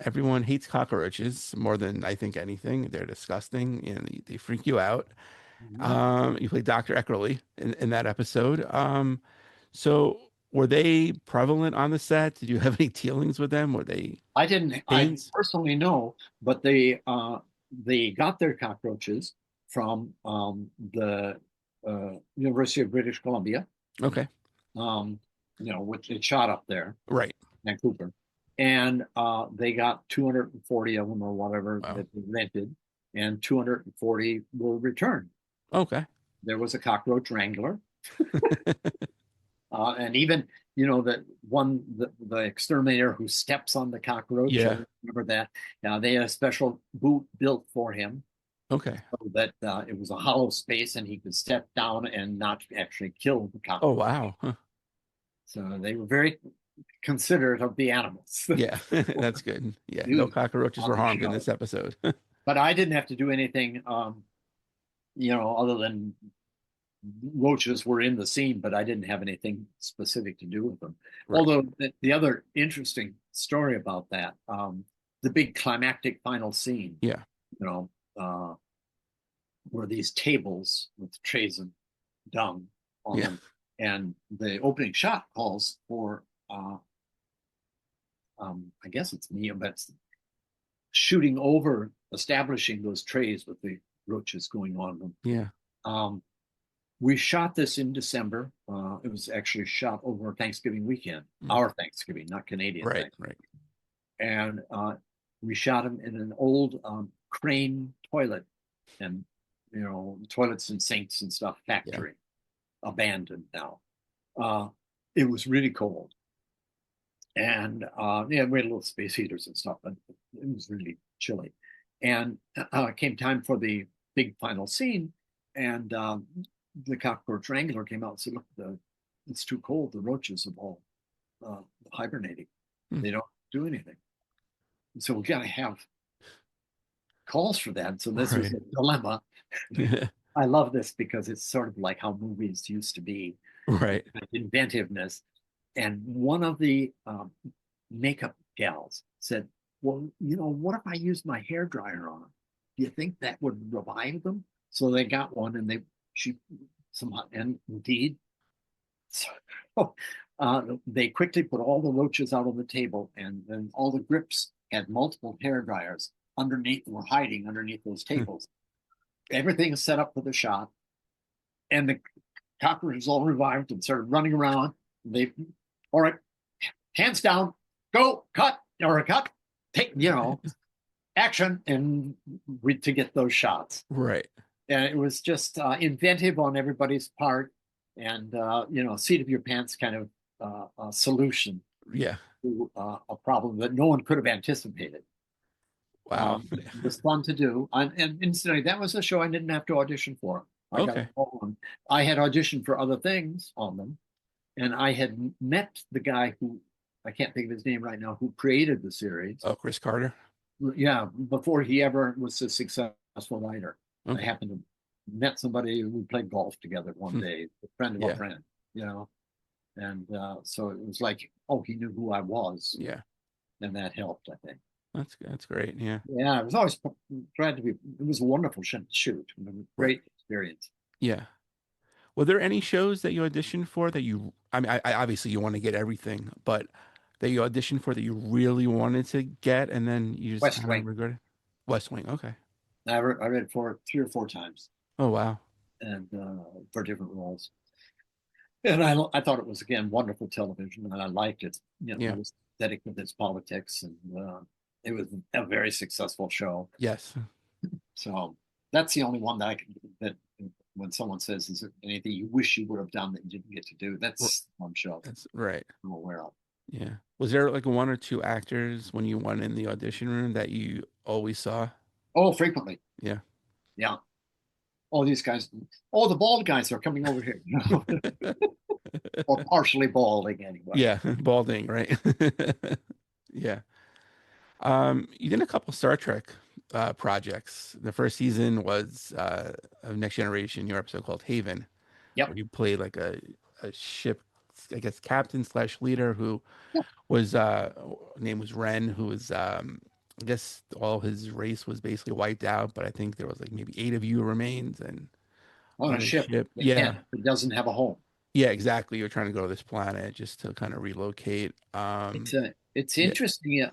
everyone hates cockroaches more than I think anything. They're disgusting and they freak you out. Mhm. You play Dr. Eckerly in that episode. So were they prevalent on the set? Did you have any dealings with them? Were they I pains? personally know, but they got their cockroaches from the University of British Columbia, Okay, um, which it shot up there, right. Vancouver, and they got 240 of them or whatever Wow. that they rented, and 240 were returned. Okay. There was a cockroach wrangler, and even that one the exterminator who steps on the cockroach. I Yeah. remember that. Now they had a special boot built for him Okay. so that it was a hollow space and he could step down and not actually kill the Oh, cockroach. wow. Huh. So they were very considerate of the animals. Yeah, that's good. Yeah, no Used cockroaches on were the harmed in show. this episode. But I didn't have to do anything, other than roaches were in the scene, but I didn't have anything specific to do with them. Right. Although the other interesting story about that. The big climactic final scene, Yeah. you know, were these tables with trays of dung on Yeah. them, and the opening shot calls for, I guess it's me, but it's shooting over, establishing those trays with the roaches going on them. Yeah. We shot this in December. It was actually shot over Thanksgiving weekend, our Thanksgiving, not Canadian Right. Thanksgiving. Right. And we shot them in an old crane toilet, and toilets and sinks and stuff factory, abandoned now. It was really cold, and we had little space heaters and stuff, but it was really chilly. And it came time for the big final scene, and the cockroach wrangler came out and said, "Look, it's too cold. The roaches have all hibernating. They don't do anything. So we got to have calls for that." So this was Right. a dilemma. Yeah. I love this because it's sort of like how movies used to be, Right. inventiveness. And one of the makeup gals said, "Well, what if I used my hair dryer on them? Do you think that would revive them?" So they got one, and and indeed, so, they quickly put all the roaches out on the table, and then all the grips had multiple hair dryers were hiding underneath those tables. Everything is set up for the shot, and the cockroaches all revived and started running around. All right, hands down, go, cut, take, action, and to get those shots. Right. And it was just inventive on everybody's part, and seat of your pants kind of solution Yeah. to a problem that no one could have anticipated. Wow. It was fun to do, and incidentally, that was a show I didn't have to audition for. Okay. I had auditioned for other things on them, and I had met the guy who, I can't think of his name right now, who created the series. Oh, Chris Carter. Yeah, before he ever was a successful writer. Okay. I happened to met somebody who played golf together one day, a friend of a friend, and so it was like, oh, he knew who I was. Yeah. And that helped, I think. That's great. Yeah. Yeah, I was always glad to be. It was a wonderful shoot. Great experience. Yeah. Were there any shows that you auditioned for that I mean, I obviously you want to get everything, but that you auditioned for that you really wanted to get, and then you just West kind Wing. of regret it? West Wing. Okay. I read for it 3 or 4 times, Oh, wow. and for different roles. And I thought it was, again, wonderful television, and I liked it. Yeah. It was aesthetic with its politics, and it was a very successful show. Yes. So that's the only one that when someone says, "Is there anything you wish you would have done that you didn't get to do?" That's one show That's right. I'm aware of. Yeah. Was there like 1 or 2 actors when you went in the audition room that you always saw? Oh, frequently. Yeah. Yeah. All these guys, all the bald guys are coming over here, or partially balding anyway. Yeah, balding, right? Yeah. You did a couple Star Trek projects. The first season was of Next Generation, your episode called Haven. Yep. Where you played like a ship, I guess, captain slash leader who Yep. was name was Ren, who was I guess all his race was basically wiped out, but I think there was like maybe 8 of you remains and On a ship that Yeah. it doesn't have a home. Yeah, exactly. You're trying to go to this planet just to kind of relocate. It's interesting.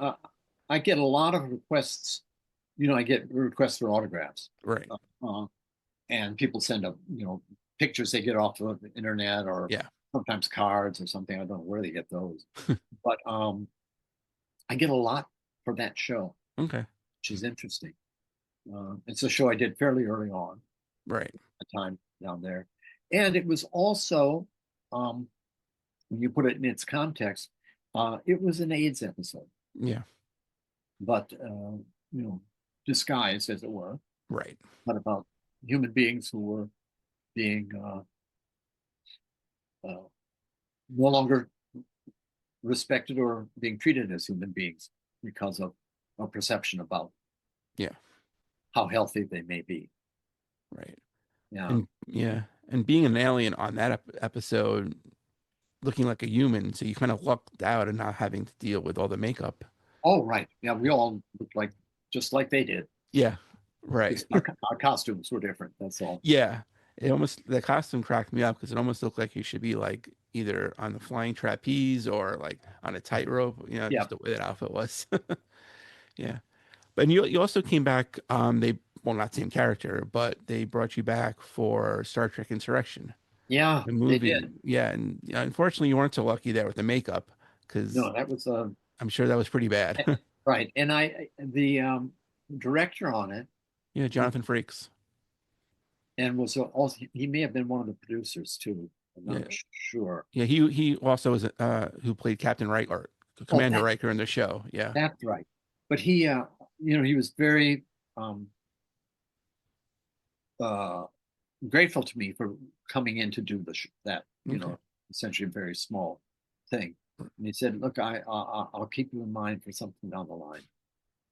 I get a lot of requests. I get requests for autographs. Right. And people send up, pictures they get off of the internet, or sometimes cards or something. I don't know where they get those. But I get a lot for that show. Okay. Which is interesting. It's a show I did fairly early on. Right. A time down there. And it was also, when you put it in its context, it was an AIDS episode. Yeah. But, disguised, as it were. Right. But about human beings who were being no longer respected or being treated as human beings because of a perception about how healthy they may be. Right. Yeah. And being an alien on that episode, looking like a human, so you kind of lucked out and not having to deal with all the makeup. Oh, right. Yeah, we all looked like just like they did. Yeah, right. Just our costumes were different. That's all. Yeah, it almost the costume cracked me up because it almost looked like you should be like either on the flying trapeze or like on a tightrope. Yeah. Just the way that outfit was. Yeah, but you also came back. They well, not same character, but they brought you back for Star Trek Insurrection, Yeah, the they movie. did. Yeah, and unfortunately, you weren't so lucky there with the makeup because No, that was I'm sure that was pretty bad. right. And the director on it, Yeah, Jonathan Frakes. and was also he may have been one of the producers too. I'm Yeah, not sure. yeah. He also was who played Captain Riker or Oh, Commander Riker in the show. Yeah. that's right. But he, he was very um, uh, grateful to me for coming in to do that, Okay. essentially a very small thing. And he said, "Look, I'll keep you in mind for something down the line.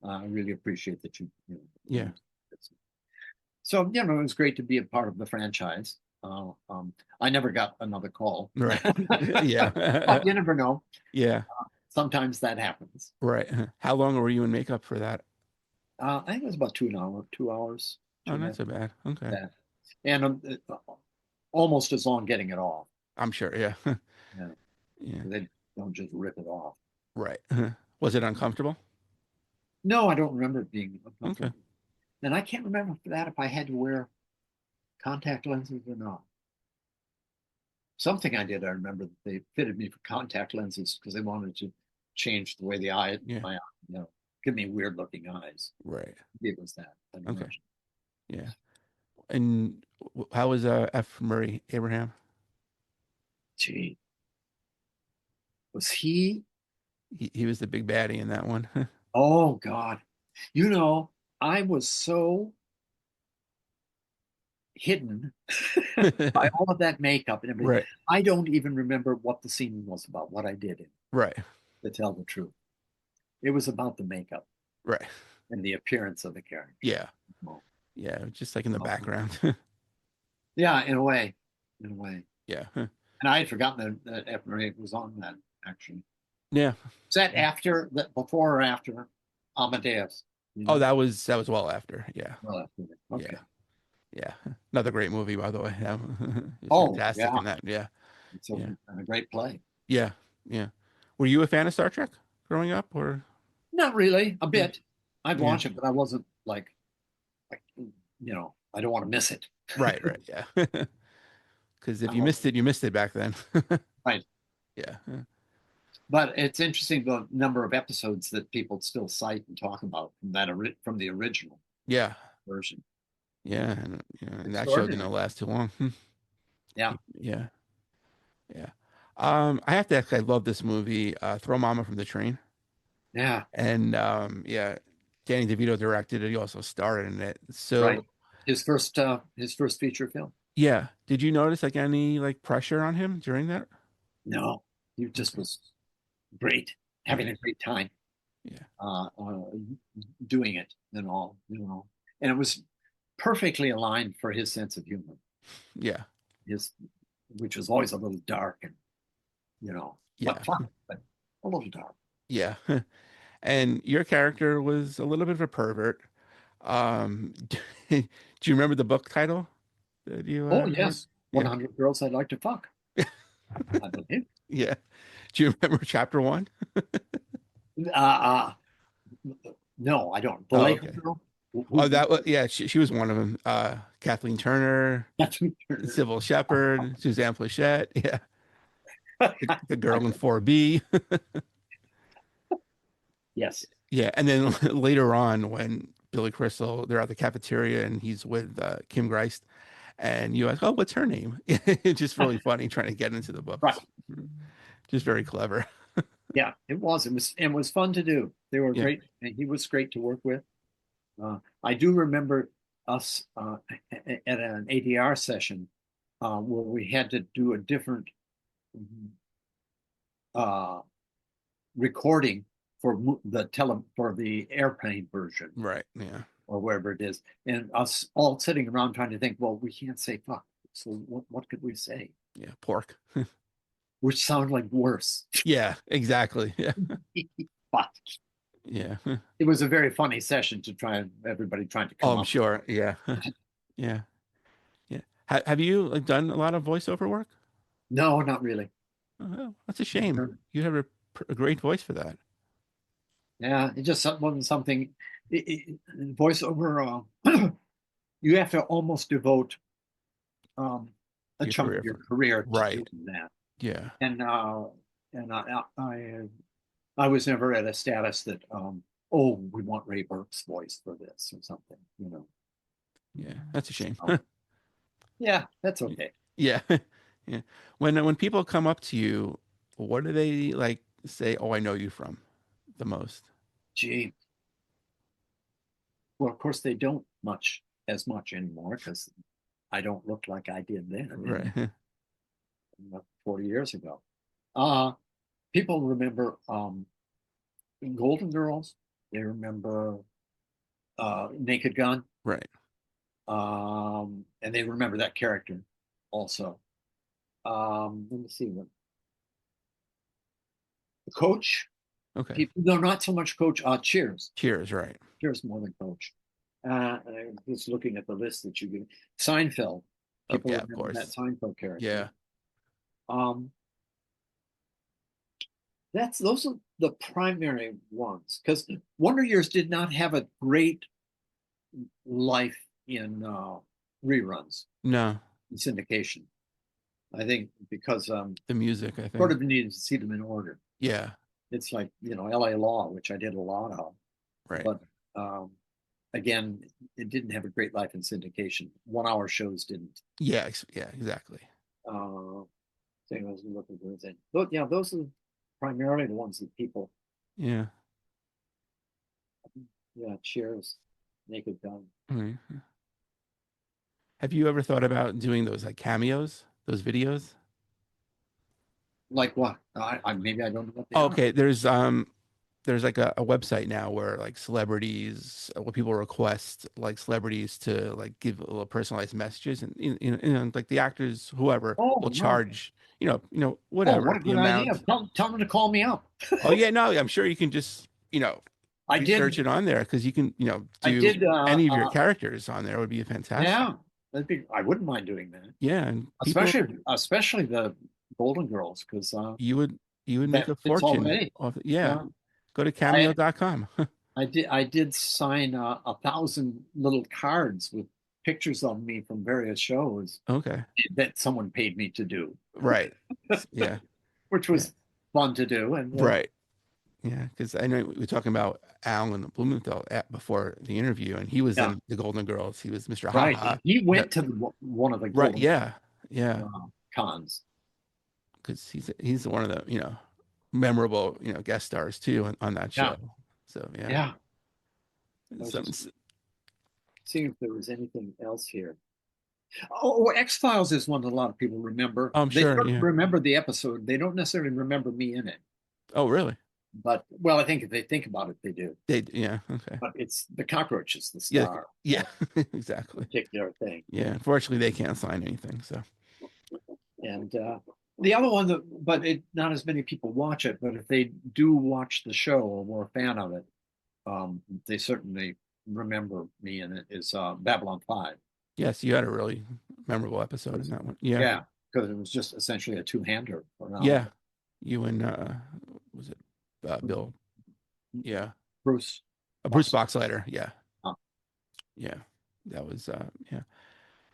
I really appreciate that Yeah. So, it was great to be a part of the franchise. I never got another call, Right. but Yeah. you never know. Yeah. Sometimes that happens. Right. How long were you in makeup for that? I think it was about 2 hours, Oh, two and a not half. so bad. Okay. That, and almost as long getting it off. I'm sure. Yeah. Yeah, Yeah. they don't just rip it off. Right. Was it uncomfortable? No, I don't remember it being Okay. uncomfortable. And I can't remember for that if I had to wear contact lenses or not. Something I did, I remember that they fitted me for contact lenses because they wanted to change the way Yeah. my, give me weird looking eyes. Right. Maybe it was that. I don't know. Okay. Yeah. And how was F. Murray Abraham? Gee, was he? He was the big baddie in that one. Oh God. You know, I was so hidden by all of that makeup and everything. Right. I don't even remember what the scene was about, what I did in, Right. to tell the truth. It was about the makeup Right. and the appearance of the character. Yeah. Oh, Yeah. Just like in the oh. background. Yeah, in a way. In a way. Yeah. And I had forgotten that F. Murray was on that, actually. Yeah. Is that before or after Amadeus? Oh, that was well after. Yeah. Well, after that. Yeah. Okay. Yeah. Another great movie, by the way. Yeah. It's Oh, fantastic yeah. in that. Yeah. It's Yeah. a great play. Yeah. Yeah. Were you a fan of Star Trek growing up or? Not really, a Yeah. bit. I'd Yeah. watch it, but I wasn't like, I don't want to miss it. Right. Right. Yeah. Because if you Oh, missed it, you missed it back then. right. Yeah. But it's interesting the number of episodes that people still cite and talk about from the original Yeah. version. Yeah. And that show didn't Extraordinary. last too long. Yeah. Yeah. Yeah. I have to ask, I love this movie, Throw Mama from the Train. Yeah. And yeah, Danny DeVito directed it. He also starred in it. Right. So His first feature film. yeah, did you notice like any like pressure on him during that? No, he just Okay. was great, Yeah, having a great time yeah, uh, uh, doing it and all. And it was perfectly aligned for his sense of humor, yeah, his which was always a little dark and yeah, but fun, but a little dark. yeah. And your character was a little bit of a pervert. Do you remember the book title that you Oh read? yes, Yeah, 100 girls I'd like to fuck. I believe. yeah. Do you remember chapter one? Uh, no, I don't. The Oh, Laker okay. girl. Oh, that was yeah. She was one of them. Kathleen Turner, That's Sybil Shepherd, Suzanne Plachette. Yeah, the girl in okay. 4B. Yes. Yeah, and then later on, when Billy Crystal, they're at the cafeteria and he's with Kim Greist, and you ask, "Oh, what's her name?" It's just really funny trying to get into the Right. books. Just very clever. Yeah, it was. It was fun to do. They were Yeah, great, and he was great to work with. I do remember us at an ADR session where we had to do a different uh, recording for the airplane version right. Yeah, or wherever it is, and us all sitting around trying to think. Well, we can't say fuck, so what could we say? yeah. Pork. which sound like worse. Yeah, exactly. Yeah. But Yeah. it was a very funny session to try and everybody trying to Oh, come I'm up. sure. Yeah. Yeah. Yeah. Have you like done a lot of voiceover work? No, not really. Oh, well, that's a shame. You have a great voice for that. Yeah, it just wasn't something. Voiceover, you have to almost devote um, a Your chunk career of your for career to right. doing that. Yeah. And I was never at a status that oh, we want Raye Birk's voice for this or something, you know. Yeah. That's a shame. So, yeah, that's okay. Yeah. Yeah. When people come up to you, what do they like say, "Oh, I know you from" the most? Gee, well, of course they don't as much anymore because I don't look like I did then Right. 40 years ago. Uh, People remember Golden Girls. They remember Naked Gun. Right. And they remember that character also. Let me see what the Coach. Okay. People, no, not so much Coach. Cheers. Cheers, right. Cheers more than Coach. I was looking at the list that you gave. Seinfeld. Oh, People yeah, of remember that course. Seinfeld character. Yeah. Um, those are the primary ones because Wonder Years did not have a great life in reruns No, in syndication. I think because the music, I sort think. of needed to see them in order. Yeah, It's like L.A. Law, which I did a lot of, right. but again, it didn't have a great life in syndication. 1 hour shows didn't. Yeah, yeah, exactly. Thing I was looking for anything. Yeah, those are primarily the ones that people. Yeah. Yeah, Cheers, Naked Gun. Right. Have you ever thought about doing those like cameos, those videos? Like what? Maybe I don't know what they Oh, are. okay, there's like a website now where like celebrities, where people request like celebrities to like give little personalized messages, and like the actors, whoever Oh will no. charge, Oh, what whatever a the good idea. amount. Tell them to call me up. Oh yeah, no, I'm sure you can just, I research did. it on there because you can, I do did. any of your characters on there would be fantastic. Yeah, I wouldn't mind doing that, Yeah, and people, especially the Golden Girls, because you would make that a fits fortune already. off, yeah. Yeah, Go to I cameo.com. I did sign 1,000 little cards with pictures of me from various shows Okay. that someone paid me to do, Right. Yeah. which Yeah. was fun to do. And Right. Yeah, because I know we were talking about Alan Blumenthal before the interview, and he was yeah, in the Golden Girls. He was Mr. right. Haha. He Yeah, went to one of the right. Golden Yeah, yeah. cons. Because he's one of the memorable guest stars too on that Yeah, show. So yeah, yeah. I was something. just seeing if there was anything else here. Oh, X-Files is one that a lot of people remember. I'm They sure. sort of Yeah. remember the episode. They don't necessarily remember me in it. Oh, really? But well, I think if they think about it, they do. Yeah. Okay. But it's the cockroach is the Yeah. star. Yeah. Exactly. Particular thing. Yeah. Unfortunately, they can't sign anything. So. And the other one but not as many people watch it. But if they do watch the show or were a fan of it, they certainly remember me in it. Is Babylon 5. Yes, you had a really memorable episode in that one. Yeah. Yeah, because it was just essentially a two-hander. Yeah. You and was it Bill? Yeah. Bruce. Bruce Boxleiter. Yeah. Uh, Yeah. That was yeah.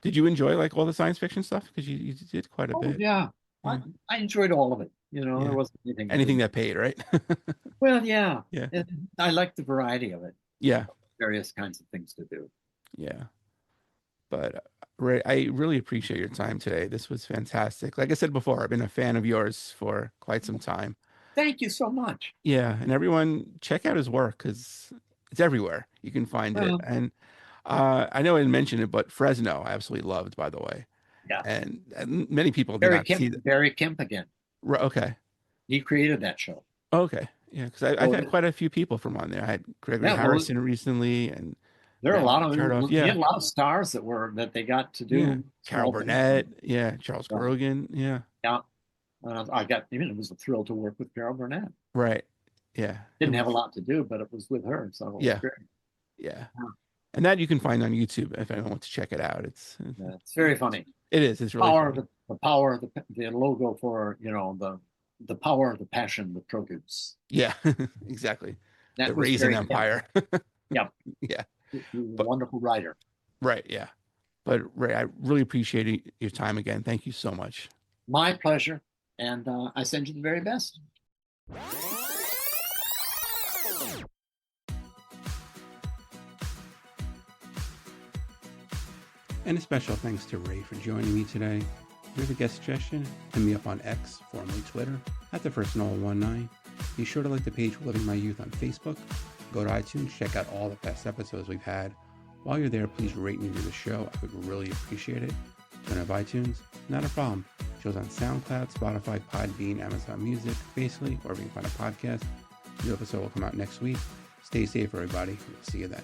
Did you enjoy like all the science fiction stuff? Because you did quite a oh bit. yeah, Yeah. I enjoyed all of it. There Yeah. wasn't anything. Anything that paid, right? Well, yeah. Yeah. I like the variety of it. Yeah. Various kinds of things to do. Yeah. But Ray, I really appreciate your time today. This was fantastic. Like I said before, I've been a fan of yours for quite some time. Thank you so much. Yeah, and everyone check out his work because it's everywhere. You can find it. And I know I didn't mention it, but Fresno I absolutely loved, by the way. Yeah. And many people did not see that. Barry Kemp again. Okay. He created that show. Okay. Yeah, because I've had quite a few people from on there. I had Gregory Harrison recently, and there are a lot of yeah, a lot of stars that they got to do. Yeah. Carol Burnett, yeah, Charles Grogan, yeah. Yeah. I got, even it was a thrill to work with Carol Burnett. Right. Yeah. Didn't have a lot to do, but it was with her, so it was Yeah. great. Yeah. And that you can find on YouTube if anyone wants to check it out. It's very funny. It is. It's really power funny. the power of the logo for, you know, the power of the passion that produce. Yeah, exactly. That the was Raisin very Empire. Yeah. Yeah. He was a wonderful writer. Right. Yeah. But Ray, I really appreciate your time again. Thank you so much. My pleasure. And I send you the very best. And a special thanks to Ray for joining me today. If you have a guest suggestion, hit me up on X, formerly Twitter, at @TheFirstNoel19. Be sure to like the page Living My Youth on Facebook. Go to iTunes, check out all the past episodes we've had. While you're there, please rate and review the show. I would really appreciate it. Don't have iTunes? Not a problem. Show's on SoundCloud, Spotify, Podbean, Amazon Music, basically, wherever you can find a podcast. New episode will come out next week. Stay safe, everybody. We'll see you then.